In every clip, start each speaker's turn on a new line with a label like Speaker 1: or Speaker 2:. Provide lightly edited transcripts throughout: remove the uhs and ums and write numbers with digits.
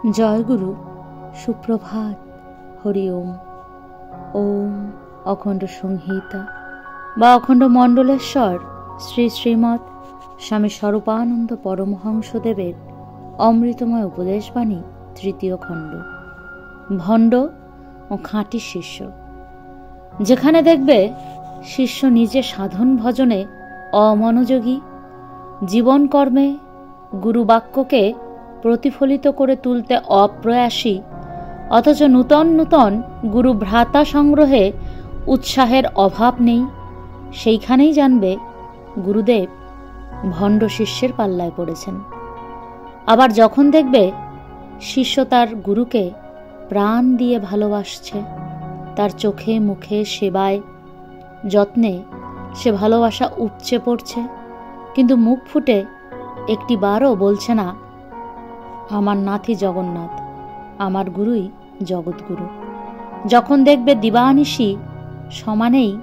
Speaker 1: জয় গুরু, সুপ্রভাত, হরি ওম। ওম অখণ্ড সংহিতা বা অখণ্ড মণ্ডলেশ্বর শ্রী শ্রীমৎ স্বামী স্বরূপানন্দ পরমহংসদেবের অমৃতময় উপদেশবাণী, তৃতীয় খণ্ড। ভণ্ড ও খাঁটি শিষ্য। যেখানে দেখবে শিষ্য নিজে সাধন ভজনে অমনোযোগী, জীবন কর্মে গুরু বাক্যকে প্রতিফলিত করে তুলতে অপ্রয়াসী, অথচ নূতন নূতন গুরু ভ্রাতা সংগ্রহে উৎসাহের অভাব নেই, সেইখানেই জানবে গুরুদেব ভণ্ড শিষ্যের পাল্লায় পড়েছেন। আবার যখন দেখবে শিষ্য তার গুরুকে প্রাণ দিয়ে ভালোবাসছে, তার চোখে মুখে সেবায় যত্নে সে ভালোবাসা উপচে পড়ছে, কিন্তু মুখ ফুটে একটি বারও বলছে না আমার নাথই জগন্নাথ, আমার গুরুই জগৎগুরু। যখন দেখবে দিবানিশি সমানেই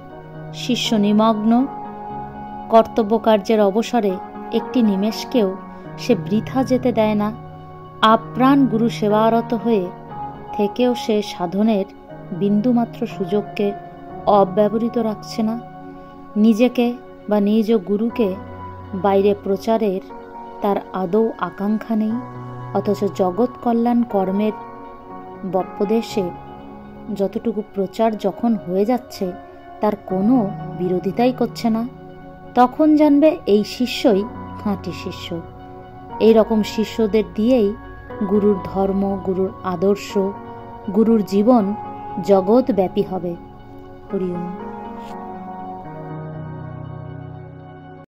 Speaker 1: শিষ্য নিমগ্ন, কর্তব্য কার্যের অবসরে একটি নিমেষকেও সে বৃথা যেতে দেয় না, আপ্রাণ গুরু সেবারত হয়ে থেকেও সে সাধনের বিন্দুমাত্র সুযোগকে অব্যবহৃত রাখছে না, নিজেকে বা নিজ গুরুকে বাইরে প্রচারের তার আদৌ আকাঙ্ক্ষা নেই, অথচ জগৎ কল্যাণ কর্মের বপ্পদেশে যতটুকু প্রচার যখন হয়ে যাচ্ছে তার কোনো বিরোধিতাই করছে না, তখন জানবে এই শিষ্যই খাঁটি শিষ্য। এই রকম শিষ্যদের দিয়েই গুরুর ধর্ম, গুরুর আদর্শ, গুরুর জীবন জগৎব্যাপী হবে। হরি ওম।